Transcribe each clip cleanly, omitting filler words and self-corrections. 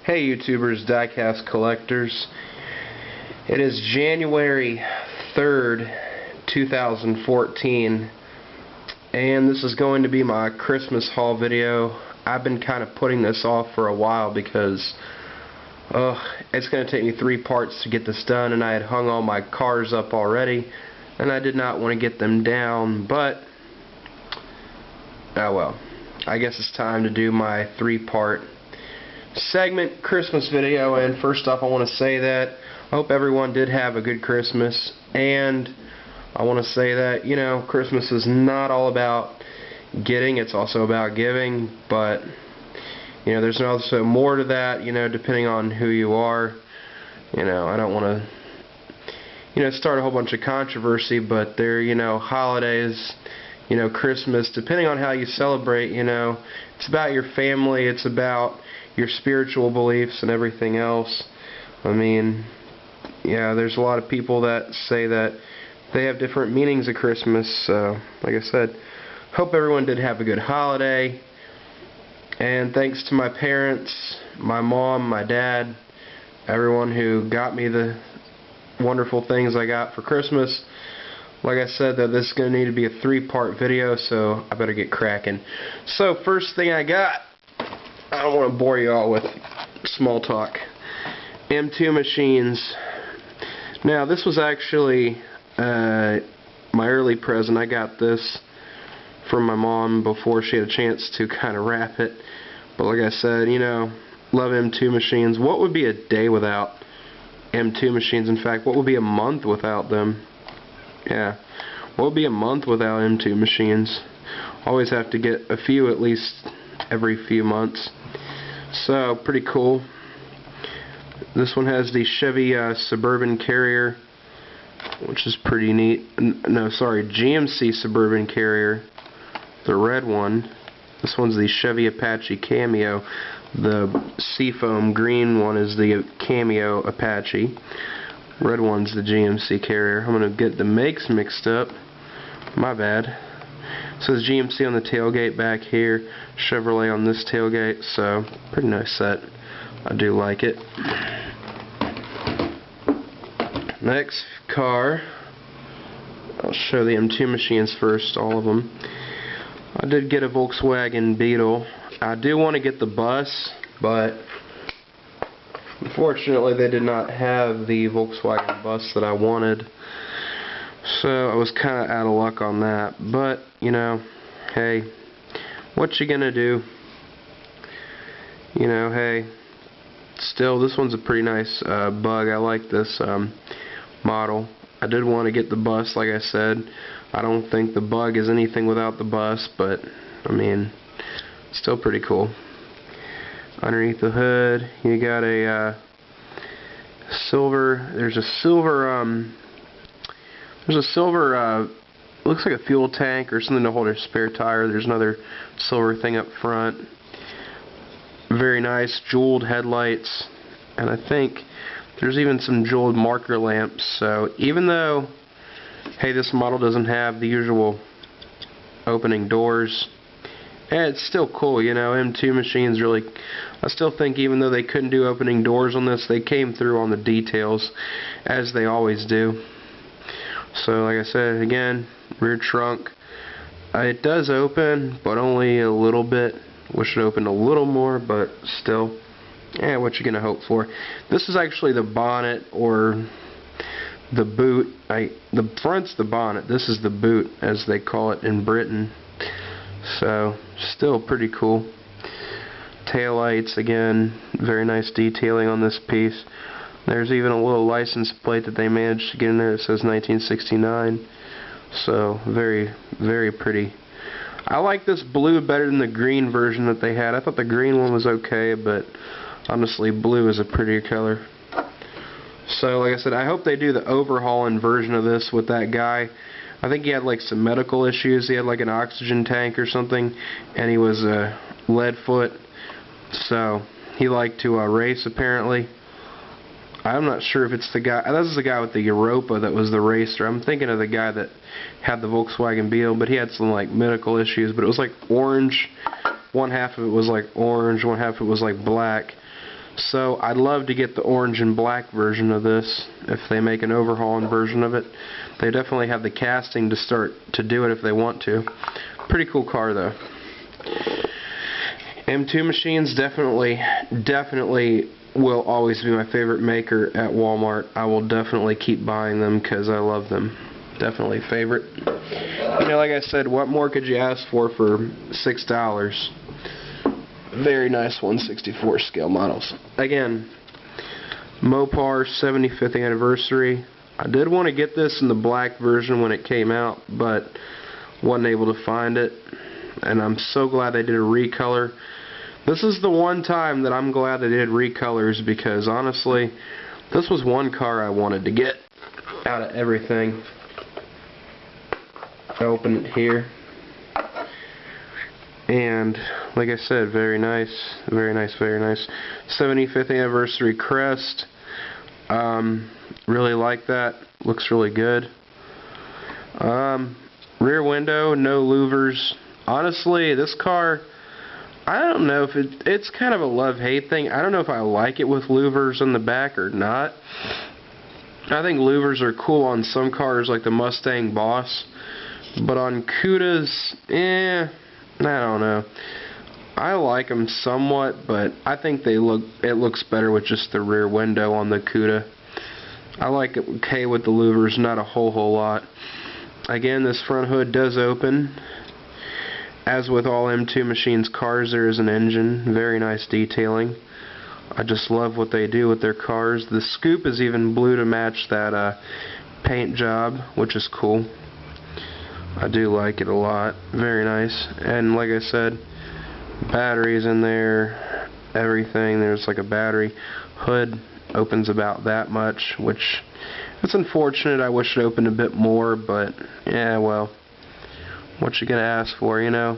Hey YouTubers, diecast collectors. It is January 3rd, 2014, and this is going to be my Christmas haul video. I've been kind of putting this off for a while because it's going to take me 3 parts to get this done, and I had hung all my cars up already, and I did not want to get them down, but oh well. I guess it's time to do my 3-part segment Christmas video. And first off, I want to say that I hope everyone did have a good Christmas, and I want to say that, you know, Christmas is not all about getting, it's also about giving, but you know, there's also more to that, you know, depending on who you are. You know, I don't want to, you know, start a whole bunch of controversy, but they're, you know, holidays, you know, Christmas, depending on how you celebrate, you know, it's about your family, it's about your spiritual beliefs and everything else. I mean, yeah, there's a lot of people that say that they have different meanings of Christmas, so, like I said, hope everyone did have a good holiday, and thanks to my parents, my mom, my dad, everyone who got me the wonderful things I got for Christmas. Like I said, that this is going to need to be a 3-part video, so I better get cracking. So, first thing I got, I don't want to bore you all with small talk. M2 machines. Now, this was actually my early present. I got this from my mom before she had a chance to kind of wrap it. But like I said, you know, love M2 machines. What would be a day without M2 machines? In fact, what would be a month without them? Yeah, what would be a month without M2 machines? Always have to get a few at least every few months. So, pretty cool. This one has the Chevy Suburban Carrier, which is pretty neat. No, sorry, GMC Suburban Carrier, the red one. This one's the Chevy Apache Cameo. The Seafoam green one is the Cameo Apache. Red one's the GMC Carrier. I'm going to get the makes mixed up. My bad. So there's GMC on the tailgate back here, Chevrolet on this tailgate, so pretty nice set. I do like it. Next car, I'll show the M2 machines first, all of them. I did get a Volkswagen Beetle. I do want to get the bus, but unfortunately they did not have the Volkswagen bus that I wanted. So I was kind of out of luck on that, but you know, hey, what you gonna do? You know, hey, still this one's a pretty nice bug. I like this model. I did want to get the bus, like I said. I don't think the bug is anything without the bus, but I mean, still pretty cool. Underneath the hood, you got a silver. There's a silver. Looks like a fuel tank or something to hold a spare tire. There's another silver thing up front. Very nice jeweled headlights, and I think there's even some jeweled marker lamps. So even though, hey, this model doesn't have the usual opening doors, it's still cool, you know. M2 machines really, I still think even though they couldn't do opening doors on this, they came through on the details, as they always do. So like I said, again, rear trunk, it does open, but only a little bit. Wish it opened a little more, but still, yeah, what you gonna hope for? This is actually the bonnet, or the boot. The front's the bonnet, this is the boot, as they call it in Britain. So, still pretty cool. Taillights, again, very nice detailing on this piece. There's even a little license plate that they managed to get in there that says 1969. So, very, very pretty. I like this blue better than the green version that they had. I thought the green one was okay, but honestly, blue is a prettier color. So, like I said, I hope they do the overhauling version of this with that guy. I think he had like some medical issues. He had like an oxygen tank or something, and he was a lead foot. So, he liked to race apparently. I'm not sure if it's the guy. This is the guy with the Europa that was the racer. I'm thinking of the guy that had the Volkswagen Beetle, but he had some like medical issues. But it was like orange. One half of it was like orange, one half of it was like black. So I'd love to get the orange and black version of this if they make an overhauling version of it. They definitely have the casting to start to do it if they want to. Pretty cool car though. M2 machines definitely will always be my favorite maker at Walmart. I will definitely keep buying them because I love them. Definitely favorite. You know, like I said, what more could you ask for $6? Very nice 1/64 scale models. Again, Mopar 75th anniversary. I did want to get this in the black version when it came out, but wasn't able to find it. And I'm so glad they did a recolor. This is the one time that I'm glad they did recolors, because honestly, this was one car I wanted to get out of everything. I open it here. And like I said, very nice, very nice, very nice. 75th anniversary crest. Really like that. Looks really good. Rear window, no louvers. Honestly, this car, I don't know if it's kind of a love-hate thing. I don't know if I like it with louvers on the back or not. I think louvers are cool on some cars like the Mustang Boss, but on Cudas, I don't know. I like them somewhat, but I think it looks better with just the rear window on the Cuda. I like it okay with the louvers, not a whole lot. Again, this front hood does open. As with all M2 Machines cars, there is an engine. Very nice detailing. I just love what they do with their cars. The scoop is even blue to match that paint job, which is cool. I do like it a lot. Very nice. And like I said, batteries in there, everything. There's like a battery. Hood opens about that much, which it's unfortunate. I wish it opened a bit more, but yeah, well, what you gonna ask for, you know?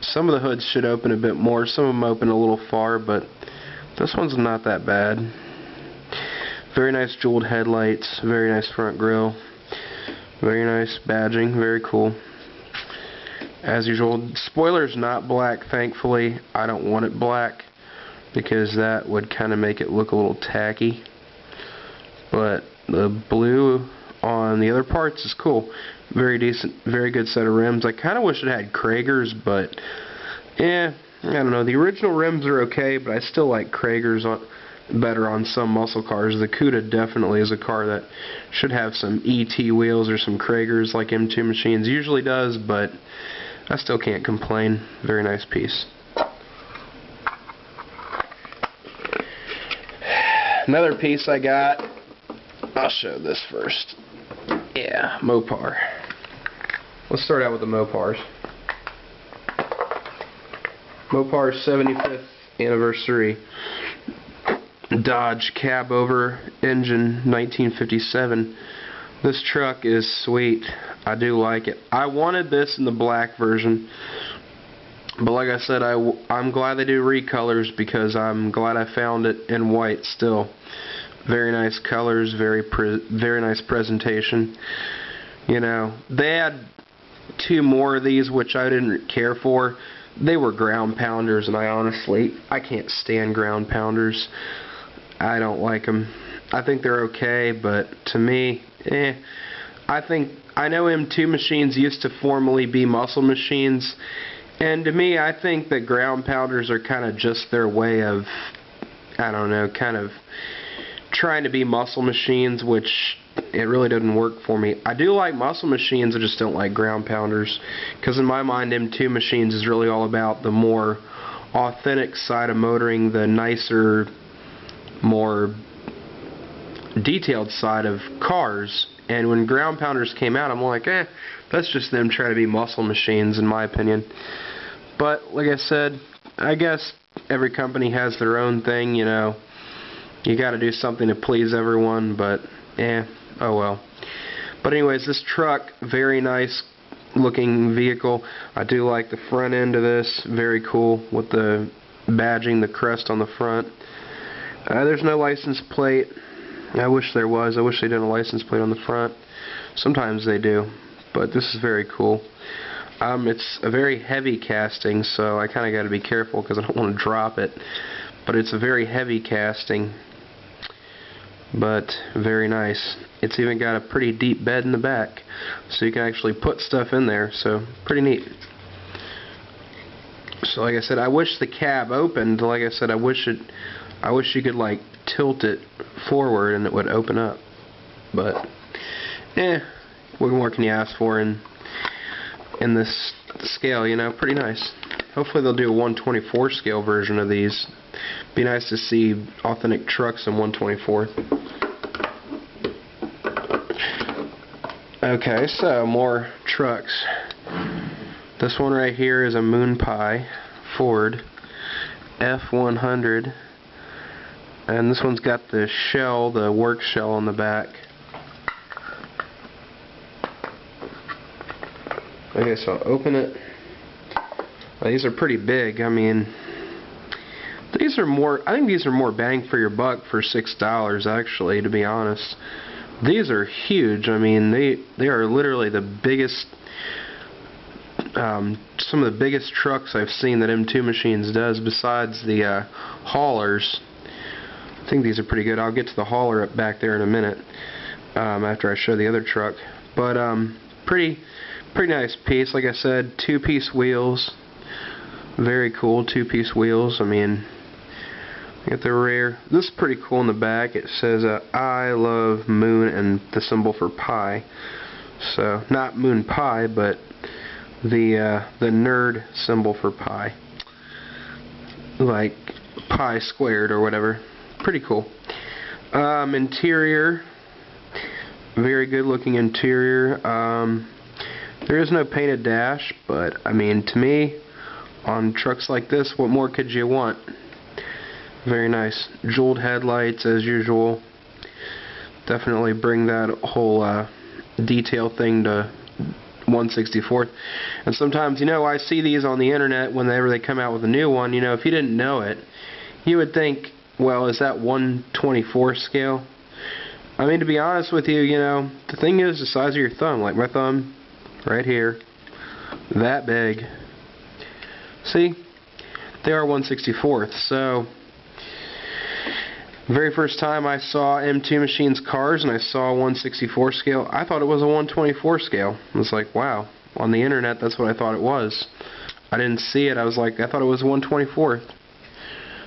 Some of the hoods should open a bit more. Some of them open a little far, but this one's not that bad. Very nice jeweled headlights. Very nice front grille. Very nice badging, very cool. As usual, spoiler's not black, thankfully. I don't want it black because that would kind of make it look a little tacky. But the blue on the other parts is cool. Very decent, very good set of rims. I kind of wish it had Kragers, but I don't know. The original rims are okay, but I still like Kragers better on some muscle cars. The Cuda definitely is a car that should have some ET wheels or some Kragers like M2 Machines usually does, but I still can't complain. Very nice piece. Another piece I got, I'll show this first. Yeah, Mopar. Let's start out with the Mopars. Mopar 75th anniversary Dodge cab over engine 1957. This truck is sweet. I do like it. I wanted this in the black version, but like I said, I'm glad they do recolors because I'm glad I found it in white still. Very nice colors, very nice presentation. You know, they had two more of these which I didn't care for. They were ground pounders, and I can't stand ground pounders. I don't like them. I think they're okay, but to me, I know M2 Machines used to formerly be muscle machines, and to me, I think that ground pounders are kind of just their way of, I don't know, kind of trying to be muscle machines, which it really doesn't work for me. I do like muscle machines, I just don't like ground pounders, because in my mind, M2 Machines is really all about the more authentic side of motoring, the nicer, more detailed side of cars. And when ground pounders came out, I'm like, that's just them trying to be muscle machines, in my opinion. But like I said, I guess every company has their own thing, you know. You got to do something to please everyone, but oh well. But anyways, this truck, very nice looking vehicle. I do like the front end of this, very cool with the badging, the crest on the front. There's no license plate. I wish there was. I wish they did a license plate on the front. Sometimes they do, but this is very cool. It's a very heavy casting, so I kind of got to be careful because I don't want to drop it. but it's a very heavy casting, but very nice. It's even got a pretty deep bed in the back, so you can actually put stuff in there, so pretty neat. So like I said, I wish the cab opened. Like I said, I wish you could like tilt it forward and it would open up. But what more can you ask for in this scale, you know? Pretty nice. Hopefully they'll do a 1/24 scale version of these. Be nice to see authentic trucks in 1/24. Okay, so more trucks. This one right here is a Moon Pie Ford F100, and this one's got the shell, the work shell on the back. Okay, so I'll open it. Well, these are pretty big. I mean, these are more. I think these are more bang for your buck for $6. Actually, to be honest, these are huge. I mean, they are literally the biggest. Some of the biggest trucks I've seen that M2 Machines does, besides the haulers. I think these are pretty good. I'll get to the hauler up back there in a minute after I show the other truck. But pretty nice piece. Like I said, two-piece wheels. Very cool two-piece wheels. I mean, at the rear, this is pretty cool in the back. It says I love moon and the symbol for pie. So not moon pie, but the nerd symbol for pi, like pi squared or whatever. Pretty cool. Interior, very good looking interior. There is no painted dash, but I mean, to me, on trucks like this, what more could you want? Very nice. Jeweled headlights as usual. Definitely bring that whole detail thing to 1/64. And sometimes, you know, I see these on the internet whenever they come out with a new one. You know, if you didn't know it, you would think, well, is that 1/24 scale? I mean, to be honest with you, you know, the thing is the size of your thumb. Like my thumb, right here, that big. See? They are 1/64. So, very first time I saw M2 Machines cars and I saw a 1/64 scale, I thought it was a 1/24 scale. I was like, wow. On the internet, that's what I thought it was. I didn't see it. I was like, I thought it was 1/24.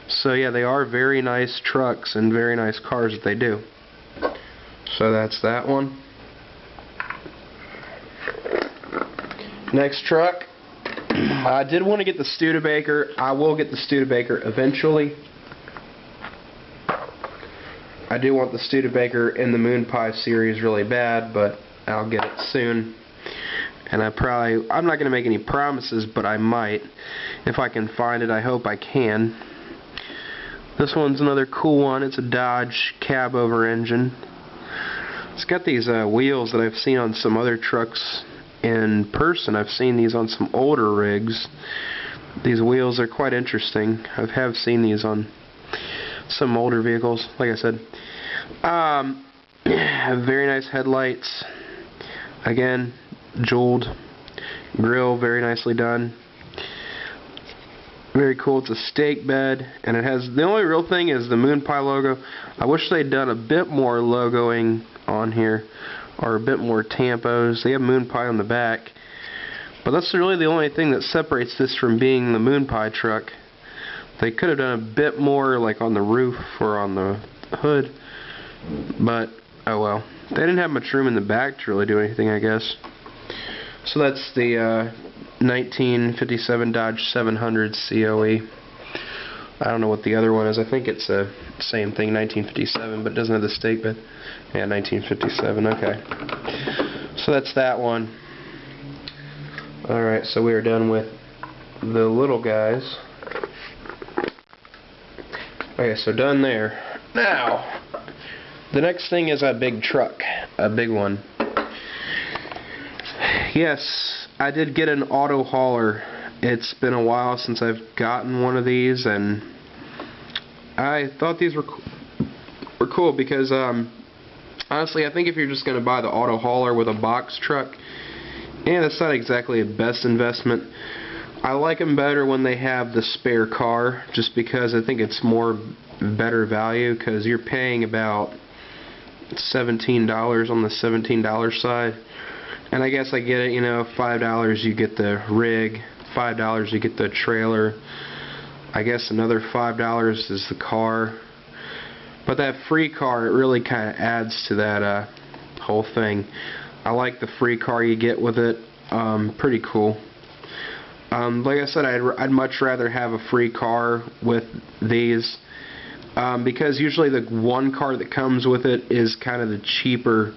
So yeah, they are very nice trucks and very nice cars that they do. So that's that one. Next truck. I did want to get the Studebaker. I will get the Studebaker eventually. I do want the Studebaker in the Moon Pie series really bad, but I'll get it soon. And I'm not going to make any promises, but I might. If I can find it, I hope I can. This one's another cool one. It's a Dodge cab-over engine. It's got these wheels that I've seen on some other trucks in person. I've seen these on some older rigs. These wheels are quite interesting. I have seen these on some older vehicles, like I said. Very nice headlights. Again, jeweled grill, very nicely done. Very cool. It's a stake bed, and it has, the only real thing is the Moon Pie logo. I wish they'd done a bit more logoing on here, or a bit more tampos. They have Moon Pie on the back, but that's really the only thing that separates this from being the Moon Pie truck. They could have done a bit more, like on the roof or on the hood, but oh well. They didn't have much room in the back to really do anything, I guess. So that's the 1957 Dodge 700 COE. I don't know what the other one is. I think it's the same thing, 1957, but it doesn't have the stake bed. Yeah, 1957, okay. So that's that one. Alright, so we are done with the little guys. Okay, so done there. Now, the next thing is a big truck. A big one. Yes, I did get an auto hauler. It's been a while since I've gotten one of these, and I thought these were cool because honestly, I think if you're just going to buy the auto hauler with a box truck, that's not exactly a best investment. I like them better when they have the spare car, just because I think it's more better value, because you're paying about $17 on the $17 side. And I guess I get it, you know, $5 you get the rig, $5 you get the trailer, I guess another $5 is the car. But that free car, it really kind of adds to that whole thing. I like the free car you get with it. Pretty cool. Like I said, I'd much rather have a free car with these, because usually the one car that comes with it is kind of the cheaper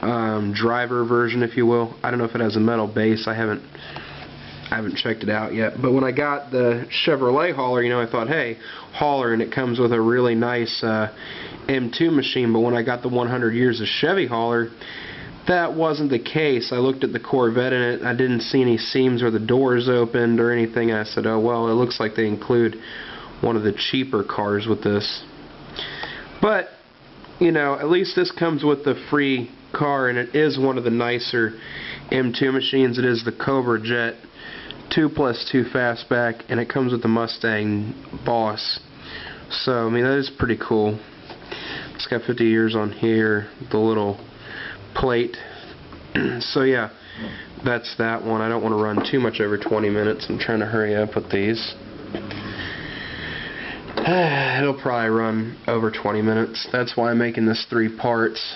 driver version, if you will. I don't know if it has a metal base. I haven't checked it out yet. But when I got the Chevrolet hauler, you know, I thought, hey, hauler, and it comes with a really nice M2 machine. But when I got the 100 Years of Chevy hauler, that wasn't the case. I looked at the Corvette in it. I didn't see any seams or the doors opened or anything. And I said, oh, well, it looks like they include one of the cheaper cars with this. But, you know, at least this comes with the free car, and it is one of the nicer M2 machines. It is the Cobra Jet 2+2 fastback, and it comes with the Mustang Boss. So, I mean, that is pretty cool. It's got 50 years on here, the little plate. So yeah, that's that one. I don't want to run too much over 20 minutes. I'm trying to hurry up with these. It'll probably run over 20 minutes. That's why I'm making this 3 parts.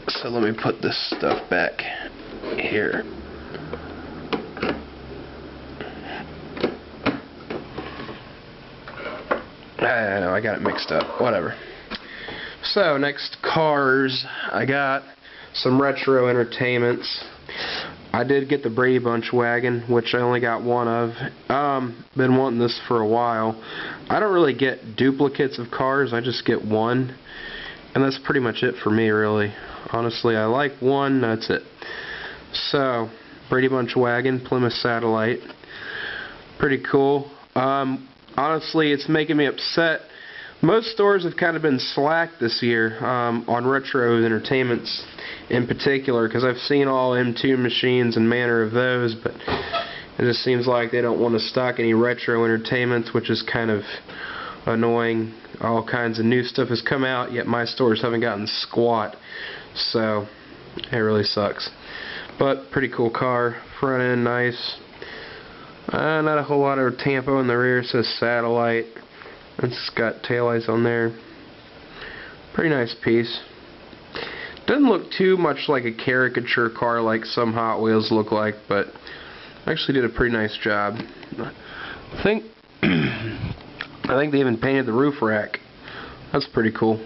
So let me put this stuff back here. I know, I got it mixed up. Whatever. So, next cars, I got some retro entertainments. I did get the Brady Bunch wagon, which I only got one of. Been wanting this for a while. I don't really get duplicates of cars, I just get one. And that's pretty much it for me, really. Honestly, I like one, that's it. So, Brady Bunch wagon, Plymouth Satellite. Pretty cool. Honestly, it's making me upset. Most stores have kind of been slack this year on retro entertainments in particular, because I've seen all M2 machines and manner of those, but it just seems like they don't want to stock any retro entertainments, which is kind of annoying. All kinds of new stuff has come out, yet my stores haven't gotten squat, so it really sucks. But pretty cool car, front end nice. Not a whole lot of tampo in the rear. It says Satellite. It's got taillights on there. Pretty nice piece. Doesn't look too much like a caricature car like some Hot Wheels look like, but actually did a pretty nice job. I think they even painted the roof rack. That's pretty cool.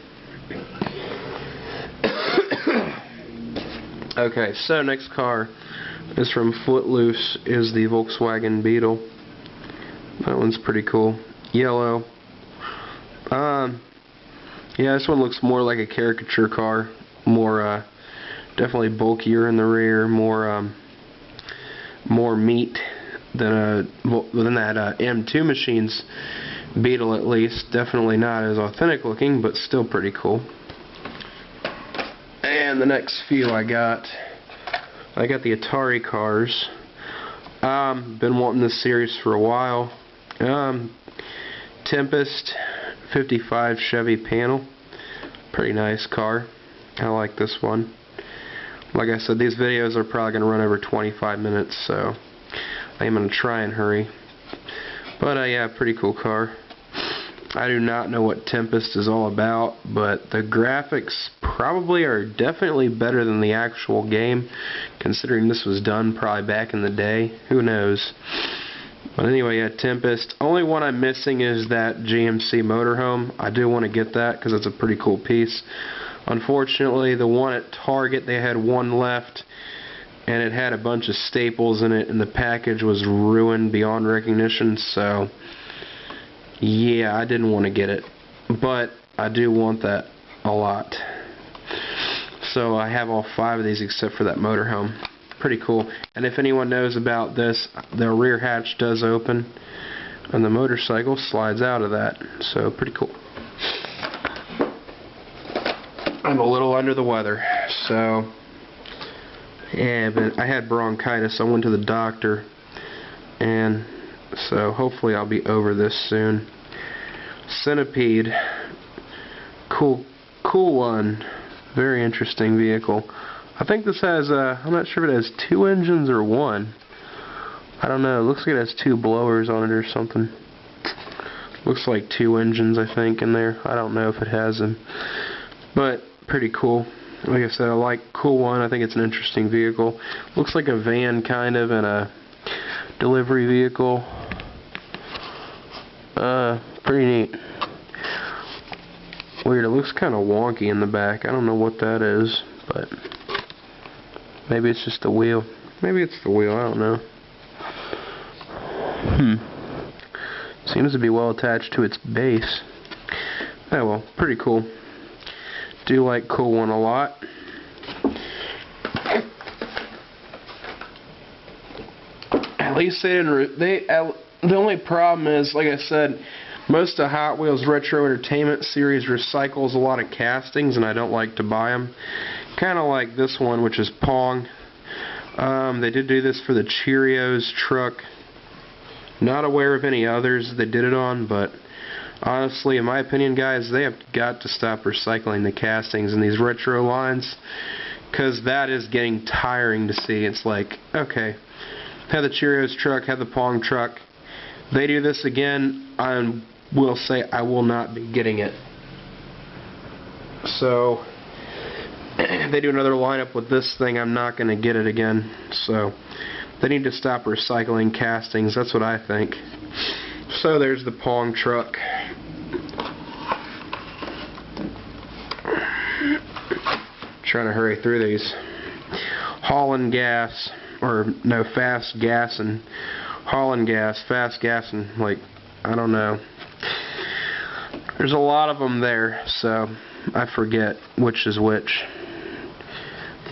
Okay, so next car is from Footloose, is the Volkswagen Beetle. That one's pretty cool. Yellow. Yeah, this one looks more like a caricature car. More, definitely bulkier in the rear. More meat than that M2 machine's Beetle, at least. Definitely not as authentic looking, but still pretty cool. And the next few I got the Atari cars. Been wanting this series for a while. Tempest 55 Chevy panel. Pretty nice car. I like this one. Like I said, these videos are probably going to run over 25 minutes, so I'm going to try and hurry. But yeah, pretty cool car. I do not know what Tempest is all about, but the graphics probably are definitely better than the actual game, considering this was done probably back in the day. Who knows? But anyway, yeah, Tempest. Only one I'm missing is that GMC motorhome. I do want to get that because it's a pretty cool piece. Unfortunately, the one at Target, they had one left, and it had a bunch of staples in it, and the package was ruined beyond recognition, so yeah, I didn't want to get it. But I do want that a lot. So I have all 5 of these except for that motorhome. Pretty cool. And if anyone knows about this, the rear hatch does open and the motorcycle slides out of that. So pretty cool. I'm a little under the weather, so yeah, but I had bronchitis. I went to the doctor and so hopefully I'll be over this soon. Centipede, cool one, very interesting vehicle. I think this has I'm not sure if it has 2 engines or 1. I don't know, it looks like it has 2 blowers on it or something. Looks like 2 engines, I think, in there. I don't know if it has them, but pretty cool. Like I said, I like cool one. I think it's an interesting vehicle. Looks like a van kind of, and a delivery vehicle. Pretty neat. Weird, it looks kind of wonky in the back. I don't know what that is, but maybe it's just the wheel. Maybe it's the wheel, I don't know. Seems to be well attached to its base. Oh well, pretty cool. Do like cool one a lot. At least they didn't. The only problem is, like I said, most of Hot Wheels Retro Entertainment series recycles a lot of castings, and I don't like to buy them. Kind of like this one, which is Pong. They did do this for the Cheerios truck. Not aware of any others they did it on, but honestly, in my opinion, guys, they have got to stop recycling the castings in these retro lines, because that is getting tiring to see. It's like, okay, have the Cheerios truck, have the Pong truck. They do this again, I will say I will not be getting it. So, if they do another lineup with this thing, I'm not going to get it again. So, they need to stop recycling castings, that's what I think. So there's the Pong truck. Trying to hurry through these. Hauling gas, or no, fast gas and hauling gas, fast gas and, like, I don't know. There's a lot of them there, so I forget which is which.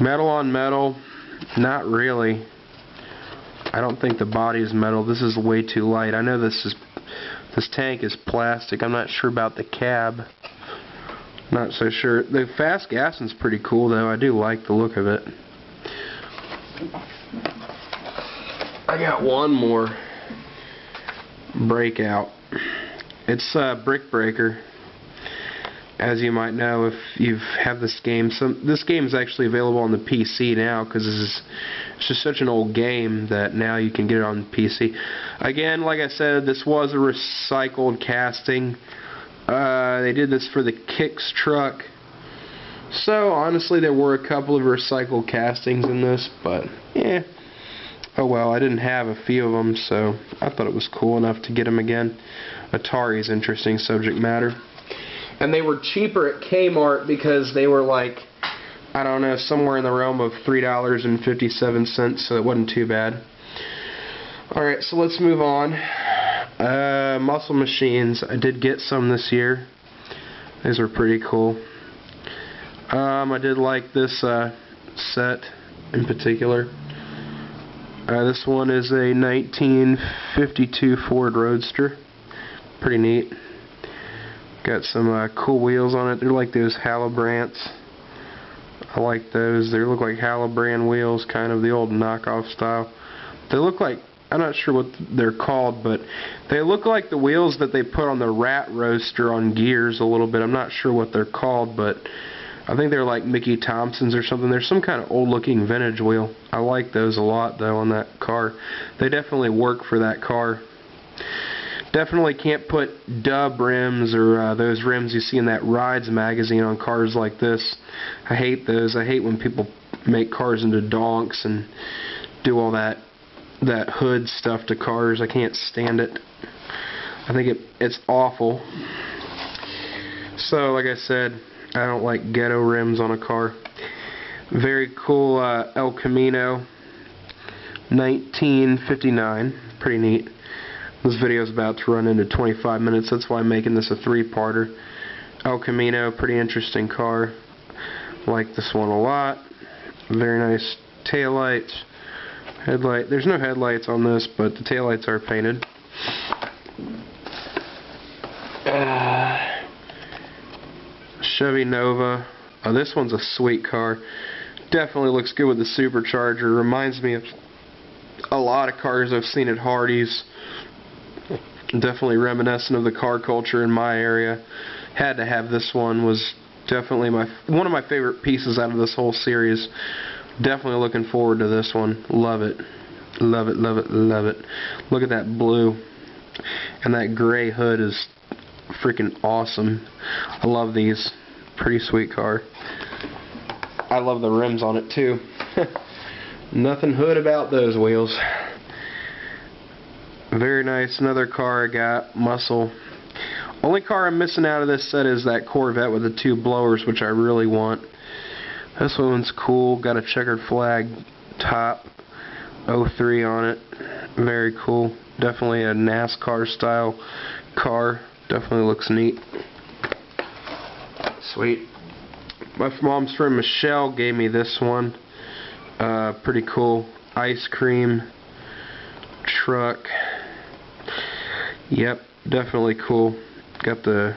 Metal on metal, not really. I don't think the body is metal. This is way too light. I know this tank is plastic. I'm not sure about the cab. Not so sure. The fast gassing's pretty cool though. I do like the look of it. I got one more breakout. It's Brick Breaker. As you might know if you have this game. This game is actually available on the PC now, because it's just such an old game that now you can get it on the PC. Again, like I said, this was a recycled casting. They did this for the Kicks truck. So honestly, there were a couple of recycled castings in this, but yeah. Oh well, I didn't have a few of them, so I thought it was cool enough to get them again. Atari's interesting subject matter. And they were cheaper at Kmart because they were like, I don't know, somewhere in the realm of $3.57, so it wasn't too bad. Alright, so let's move on. Muscle Machines. I did get some this year. These are pretty cool. I did like this set in particular. This one is a 1952 Ford Roadster. Pretty neat. Got some cool wheels on it. They're like those Halabrants. I like those. They look like Halabran wheels, kind of the old knockoff style. They look like, I'm not sure what they're called, but they look like the wheels that they put on the Rat Roaster on Gears a little bit. I'm not sure what they're called, but I think they're like Mickey Thompson's or something. They're some kind of old looking vintage wheel. I like those a lot though on that car. They definitely work for that car. Definitely can't put dub rims or those rims you see in that Rides magazine on cars like this. I hate those. I hate when people make cars into donks and do all that hood stuff to cars. I can't stand it. I think it's awful. So like I said, I don't like ghetto rims on a car. Very cool El Camino 1959. Pretty neat. This video is about to run into 25 minutes. That's why I'm making this a three-parter. El Camino, pretty interesting car. Like this one a lot. Very nice taillights. Headlight. There's no headlights on this, but the taillights are painted. Chevy Nova. Oh, this one's a sweet car. Definitely looks good with the supercharger. Reminds me of a lot of cars I've seen at Hardee's. Definitely reminiscent of the car culture in my area. Had to have this one. Was definitely one of my favorite pieces out of this whole series. Definitely looking forward to this one. Love it. Love it, love it, love it. Look at that blue. And that gray hood is freaking awesome. I love these. Pretty sweet car. I love the rims on it too. Nothing hood about those wheels. Very nice. Another car I got. Muscle. Only car I'm missing out of this set is that Corvette with the 2 blowers, which I really want. This one's cool. Got a checkered flag top. 03 on it. Very cool. Definitely a NASCAR style car. Definitely looks neat. Sweet. My mom's friend Michelle gave me this one. Pretty cool. Ice cream truck. Yep, definitely cool. Got the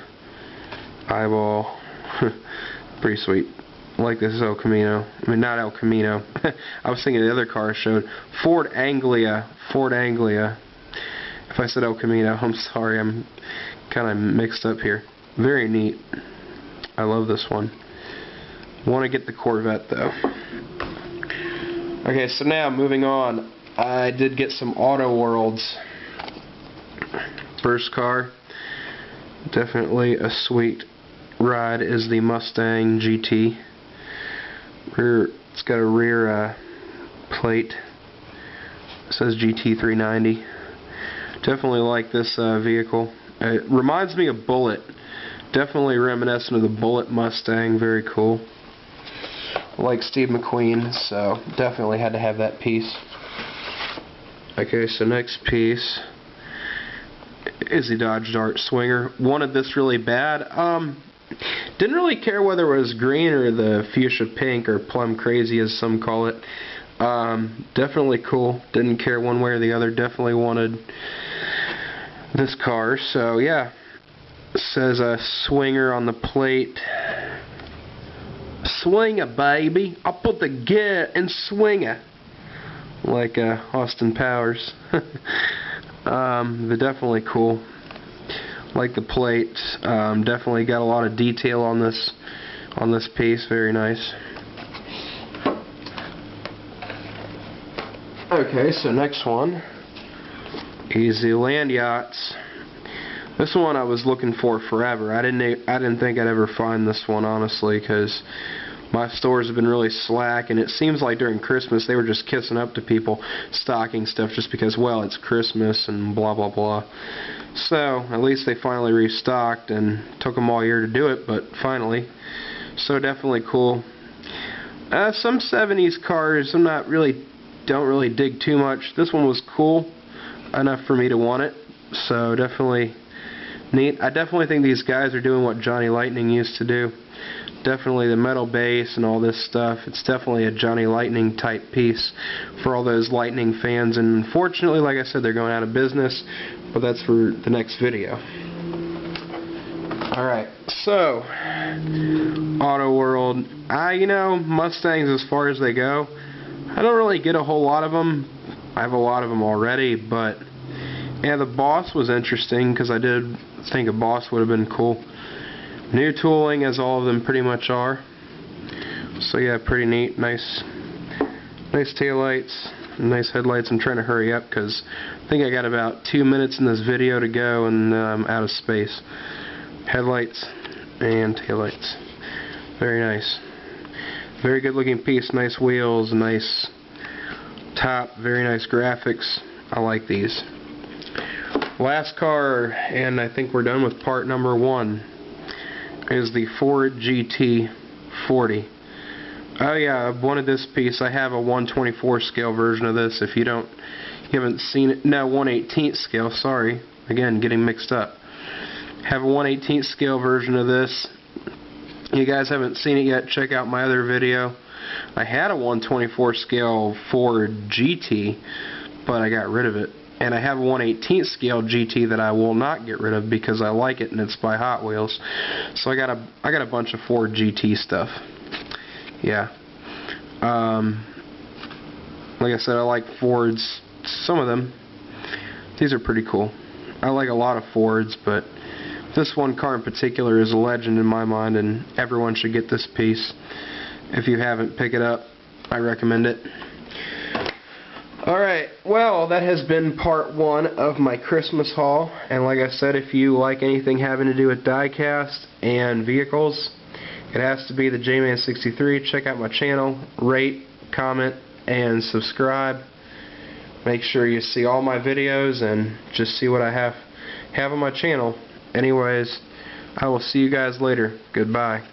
eyeball. Pretty sweet. I like this El Camino. I mean, not El Camino. I was thinking of the other car I showed. Ford Anglia. Ford Anglia. If I said El Camino, I'm sorry. I'm kind of mixed up here. Very neat. I love this one. Want to get the Corvette though. Okay, so now moving on. I did get some autoworlds. First car. Definitely a sweet ride is the Mustang GT. It's got a rear plate. It says GT390. Definitely like this vehicle. It reminds me of Bullet. Definitely reminiscent of the Bullet Mustang. Very cool. I like Steve McQueen, so definitely had to have that piece. Okay, so next piece is the Dodge Dart Swinger. Wanted this really bad. Didn't really care whether it was green or the fuchsia pink or plum crazy as some call it. Definitely cool. Didn't care one way or the other. Definitely wanted this car. So yeah, it says a Swinger on the plate. Swing it, baby. I'll put the gear and swing it. Like Austin Powers. They're definitely cool. Like the plate. Definitely got a lot of detail on this piece. Very nice. Okay, so next one is the Land Yachts. This one I was looking for forever. I didn't think I'd ever find this one, honestly, because my stores have been really slack, and it seems like during Christmas they were just kissing up to people stocking stuff just because, well, it's Christmas and blah blah blah. So at least they finally restocked, and took them all year to do it, but finally. So definitely cool. Some 70s cars don't really dig too much. This one was cool enough for me to want it, so definitely neat. I definitely think these guys are doing what Johnny Lightning used to do. Definitely the metal base and all this stuff. It's definitely a Johnny Lightning type piece for all those Lightning fans, and unfortunately, like I said, they're going out of business, but that's for the next video. Alright, so autoworld. You know, Mustangs as far as they go, I don't really get a whole lot of them. I have a lot of them already, but yeah, the Boss was interesting because I did think a Boss would have been cool. New tooling, as all of them pretty much are. So yeah, pretty neat. Nice taillights, nice headlights. I'm trying to hurry up because I think I got about 2 minutes in this video to go, and I'm out of space. Headlights and taillights. Very nice. Very good looking piece. Nice wheels, nice top, very nice graphics. I like these. Last car, and I think we're done with part number 1, is the Ford GT40. Oh yeah, I wanted this piece. I have a 1/24 scale version of this. If you haven't seen it, no, 1/18 scale, sorry. Again, getting mixed up. Have a 1/18 scale version of this. You guys haven't seen it yet, check out my other video. I had a 1/24 scale Ford GT, but I got rid of it. And I have a 1/18 scale GT that I will not get rid of because I like it and it's by Hot Wheels. So I got a bunch of Ford GT stuff. Yeah. Like I said, I like Fords some of them. These are pretty cool. I like a lot of Fords, but this one car in particular is a legend in my mind, and everyone should get this piece. If you haven't, pick it up. I recommend it. Alright, well, that has been part 1 of my Christmas haul, and like I said, if you like anything having to do with diecast and vehicles, it has to be the J-Man63. Check out my channel, rate, comment, and subscribe. Make sure you see all my videos and just see what I have on my channel. Anyways, I will see you guys later. Goodbye.